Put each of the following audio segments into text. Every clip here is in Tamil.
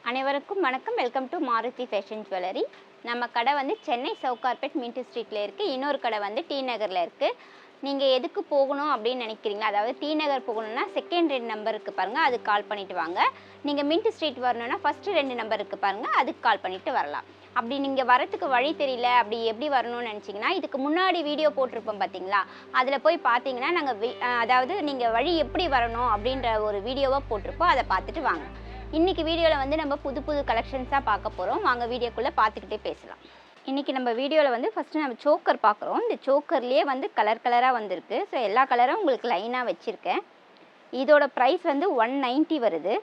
அனைவருக்கும் வணக்கம். Welcome to Maruti fashion jewellery. நம்ம கடை வந்து சென்னை சவுக் கார்பெட் மின்ட் ஸ்ட்ரீட்டில் இருக்குது. இன்னொரு கடை வந்து டி நகரில் இருக்குது. நீங்கள் எதுக்கு போகணும் அப்படின்னு நினைக்கிறீங்களா? அதாவது டி நகர் போகணுன்னா செகண்ட் 2 நம்பருக்கு பாருங்கள், அதுக்கு கால் பண்ணிவிட்டு வாங்க. நீங்கள் மின்ட் ஸ்ட்ரீட் வரணுன்னா ஃபஸ்ட்டு 2 நம்பருக்கு பாருங்கள், அதுக்கு கால் பண்ணிவிட்டு வரலாம். அப்படி நீங்கள் வரத்துக்கு வழி தெரியல, அப்படி எப்படி வரணும்னு நினச்சிங்கன்னா, இதுக்கு முன்னாடி வீடியோ போட்டிருப்போம் பார்த்தீங்களா, அதில் போய் பார்த்தீங்கன்னா நாங்கள் அதாவது நீங்கள் வழி எப்படி வரணும் அப்படின்ற ஒரு வீடியோவாக போட்டிருப்போம். அதை பார்த்துட்டு வாங்க. இன்றைக்கி வீடியோவில் வந்து நம்ம புது கலெக்ஷன்ஸாக பார்க்க போகிறோம். வாங்க வீடியோக்குள்ளே பார்த்துக்கிட்டே பேசலாம். இன்றைக்கி நம்ம வீடியோவில் வந்து ஃபஸ்ட்டு நம்ம சோக்கர் பார்க்குறோம். இந்த சோக்கர்லேயே வந்து கலராக வந்திருக்கு. ஸோ எல்லா கலரும் உங்களுக்கு லைனாக வச்சுருக்கேன். இதோட ப்ரைஸ் வந்து 190 வருது.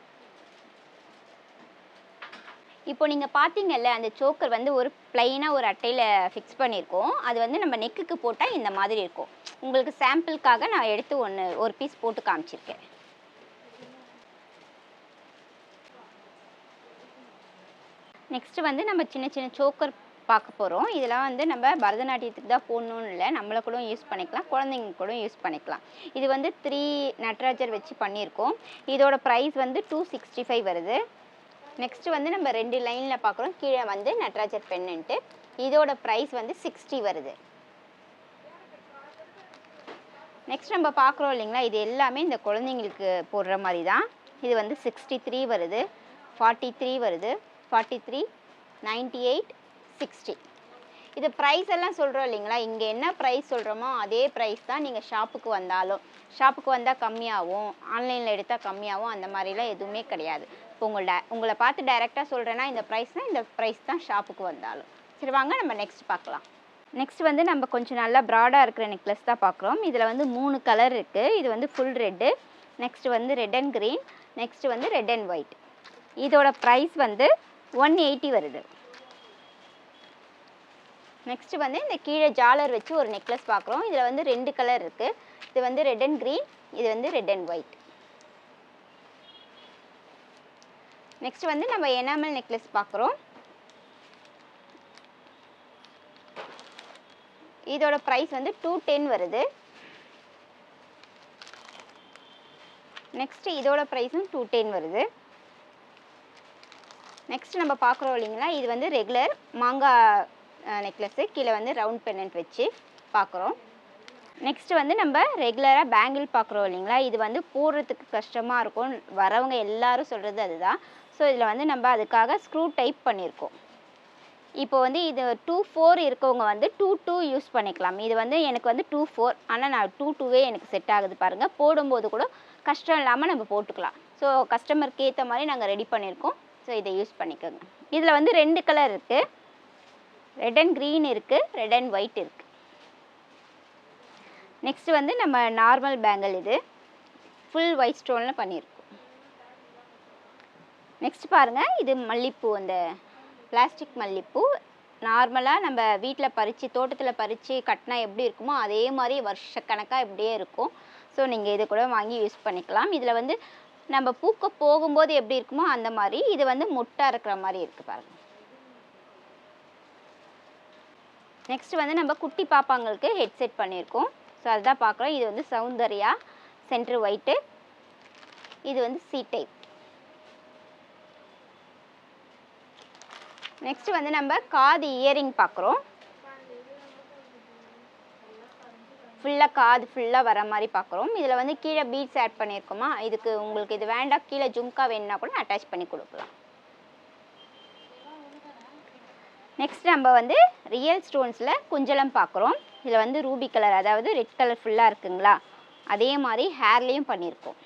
இப்போ நீங்கள் பார்த்தீங்கல்ல, அந்த சோக்கர் வந்து ஒரு ப்ளைனாக ஒரு அட்டையில் ஃபிக்ஸ் பண்ணியிருக்கோம். அது வந்து நம்ம நெக்குக்கு போட்டால் இந்த மாதிரி இருக்கும். உங்களுக்கு சாம்பிளுக்காக நான் எடுத்து ஒரு பீஸ் போட்டு காமிச்சிருக்கேன். நெக்ஸ்ட்டு வந்து நம்ம சின்ன சோக்கர் பார்க்க போகிறோம். இதெல்லாம் வந்து நம்ம பரதநாட்டியத்துக்கு தான் போடணும்னு இல்லை, நம்மளை கூட யூஸ் பண்ணிக்கலாம், குழந்தைங்க கூட யூஸ் பண்ணிக்கலாம். இது வந்து 3 நட்ராஜர் வச்சு பண்ணியிருக்கோம். இதோட ப்ரைஸ் வந்து 265 வருது. நெக்ஸ்ட்டு வந்து நம்ம 2 லைனில் பார்க்குறோம். கீழே வந்து நட்ராஜர் பென்னன்ட்டு. இதோட ப்ரைஸ் வந்து 60 வருது. நெக்ஸ்ட் நம்ம பார்க்குறோம் இல்லைங்களா, இது எல்லாமே இந்த குழந்தைங்களுக்கு போடுற மாதிரி தான். இது வந்து 63 வருது, 43 வருது, 43, 98, 60. இது ப்ரைஸ் எல்லாம் சொல்கிறோம் இல்லைங்களா, இங்கே என்ன ப்ரைஸ் சொல்கிறோமோ அதே ப்ரைஸ் தான் நீங்கள் ஷாப்புக்கு வந்தாலும். ஷாப்புக்கு வந்தால் கம்மியாகும், ஆன்லைனில் எடுத்தால் கம்மியாகும், அந்த மாதிரிலாம் எதுவுமே கிடையாது. இப்போ உங்களை பார்த்து டைரெக்டாக சொல்கிறேன்னா இந்த ப்ரைஸ்னால் இந்த ப்ரைஸ் தான் ஷாப்புக்கு வந்தாலும். சரி வாங்க நம்ம நெக்ஸ்ட் பார்க்கலாம். நெக்ஸ்ட் வந்து நம்ம கொஞ்சம் நல்லா ப்ராடாக இருக்கிற நெக்லஸ் தான் பார்க்குறோம். இதில் வந்து 3 கலர் இருக்குது. இது வந்து ஃபுல் ரெட்டு, நெக்ஸ்ட்டு வந்து ரெட் அண்ட் க்ரீன், நெக்ஸ்ட்டு வந்து ரெட் அண்ட் ஒயிட். இதோட ப்ரைஸ் வந்து 180 வருது. நெக்ஸ்ட் வந்து இந்த கீழே ஜாலர் வச்சு ஒரு நெக்லஸ் பார்க்குறோம். இதில் வந்து 2 கலர் இருக்குது. இது வந்து ரெட் அண்ட் க்ரீன், இது வந்து ரெட் அண்ட் ஒயிட். நெக்ஸ்ட் வந்து நம்ம எனாமல் நெக்லஸ் பார்க்குறோம். இதோட ப்ரைஸ் வந்து 210 வருது. நெக்ஸ்ட் இதோட ப்ரைஸும் 210 வருது. நெக்ஸ்ட் நம்ம பார்க்குறோம் இல்லைங்களா, இது வந்து ரெகுலர் மாங்காய் நெக்லஸ்ஸு, கீழே வந்து ரவுண்ட் பென்னன்ட் வச்சு பார்க்குறோம். நெக்ஸ்ட் வந்து நம்ம ரெகுலராக பேங்கிள் பார்க்குறோம் இல்லைங்களா, இது வந்து போடுறதுக்கு கஷ்டமாக இருக்கும், வரவங்க எல்லாரும் சொல்கிறது அதுதான். ஸோ இதில் வந்து நம்ம அதுக்காக ஸ்க்ரூ டைப் பண்ணியிருக்கோம். இப்போ வந்து இது 24 இருக்கவங்க வந்து 22 யூஸ் பண்ணிக்கலாம். இது வந்து எனக்கு வந்து 24, ஆனால் நான் 22வே எனக்கு செட் ஆகுது பாருங்கள். போடும்போது கூட கஷ்டம் இல்லாமல் நம்ம போட்டுக்கலாம். ஸோ கஸ்டமருக்கு ஏற்ற மாதிரி நாங்கள் ரெடி பண்ணியிருக்கோம். ஸோ இதை யூஸ் பண்ணிக்கோங்க. இதில் வந்து 2 கலர் இருக்குது, ரெட் அண்ட் க்ரீன் இருக்குது, ரெட் அண்ட் ஒயிட் இருக்குது. நெக்ஸ்ட்டு வந்து நம்ம நார்மல் பேங்கிள், இது ஃபுல் ஒயிட் ஸ்டோனில் பண்ணியிருக்கோம். நெக்ஸ்ட் பாருங்கள், இது மல்லிப்பூ, அந்த பிளாஸ்டிக் மல்லிப்பூ. நார்மலாக நம்ம வீட்டில் பறித்து தோட்டத்தில் பறித்து கட்டினா எப்படி இருக்குமோ அதே மாதிரி வருஷக்கணக்காக இப்படியே இருக்கும். ஸோ நீங்கள் இது கூட வாங்கி யூஸ் பண்ணிக்கலாம். இதில் வந்து நம்ம பூக்க போகும்போது எப்படி இருக்குமோ அந்த மாதிரி, இது வந்து மொட்டாக இருக்கிற மாதிரி இருக்குது பாருங்கள். நெக்ஸ்ட் வந்து நம்ம குட்டி பாப்பாங்களுக்கு ஹெட்செட் பண்ணியிருக்கோம். ஸோ அதுதான் பார்க்குறோம். இது வந்து சௌந்தர்யா, சென்ட்ரு ஒயிட்டு, இது வந்து சி டைப். நெக்ஸ்ட் வந்து நம்ம காது இயரிங் பார்க்குறோம். ஃபுல்லாக காது ஃபுல்லாக வர மாதிரி பார்க்குறோம். இதில் வந்து கீழே பீட்ஸ் ஆட் பண்ணியிருக்கோமா, இதுக்கு உங்களுக்கு இது வேண்டாம், கீழே ஜும்கா வேணுன்னா கூட அட்டாச் பண்ணி கொடுக்கலாம். நெக்ஸ்ட் நம்ம வந்து ரியல் ஸ்டோன்ஸில் குஞ்சலம் பார்க்குறோம். இதில் வந்து ரூபி கலர், அதாவது ரெட் கலர் ஃபுல்லாக இருக்குங்களா, அதே மாதிரி ஹேர்லேயும் பண்ணியிருக்கோம்.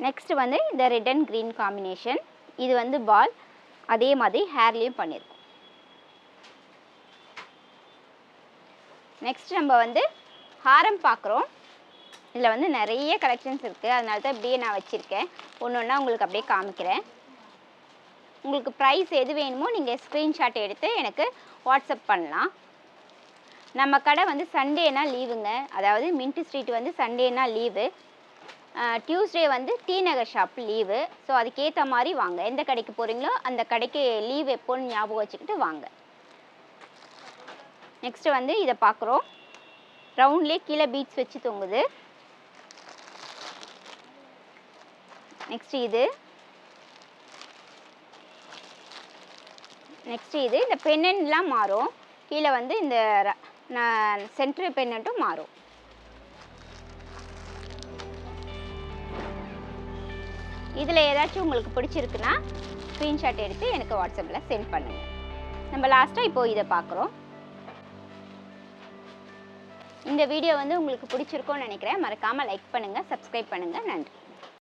நெக்ஸ்ட் வந்து இந்த ரெட் அண்ட் க்ரீன் காம்பினேஷன், இது வந்து பால், அதே மாதிரி ஹேர்லேயும் பண்ணியிருக்கோம். நெக்ஸ்ட் நம்ம வந்து ஹாரம் பார்க்குறோம். இதில் வந்து நிறைய கலெக்ஷன்ஸ் இருக்குது, அதனால தான் இப்படியே நான் வச்சுருக்கேன். ஒன்று ஒன்றா உங்களுக்கு அப்படியே காமிக்கிறேன். உங்களுக்கு ப்ரைஸ் எது வேணுமோ நீங்கள் ஸ்க்ரீன்ஷாட் எடுத்து எனக்கு வாட்ஸ்அப் பண்ணலாம். நம்ம கடை வந்து சண்டேனா லீவுங்க, அதாவது மின்ட் ஸ்ட்ரீட் வந்து சண்டேனா லீவு, டியூஸ்டே வந்து டி நகர் ஷாப் லீவு. ஸோ அதுக்கேற்ற மாதிரி வாங்க. எந்த கடைக்கு போகிறீங்களோ அந்த கடைக்கு லீவ் எப்போன்னு ஞாபகம் வச்சுக்கிட்டு வாங்க. நெக்ஸ்ட்டு வந்து இதை பார்க்குறோம். ரவுண்ட்லேயே கீழே பீட்ஸ் வச்சு தொங்குது. நெக்ஸ்ட் இது நெக்ஸ்ட் இது இந்த பென்னன்ட்லாம் மாறும். கீழே வந்து இந்த சென்டர் பென்னட்டும் மாறும். இதில் ஏதாச்சும் உங்களுக்கு பிடிச்சிருக்குன்னா ஸ்க்ரீன்ஷாட் எடுத்து எனக்கு வாட்ஸ்அப்பில் சென்ட் பண்ணுங்கள். நம்ம லாஸ்ட்டாக இப்போது இதை பார்க்குறோம். இந்த வீடியோ வந்து உங்களுக்கு பிடிச்சிருக்கோன்னு நினைக்கிறேன். மறக்காமல் லைக் பண்ணுங்கள், சப்ஸ்கிரைப் பண்ணுங்கள். நன்றி.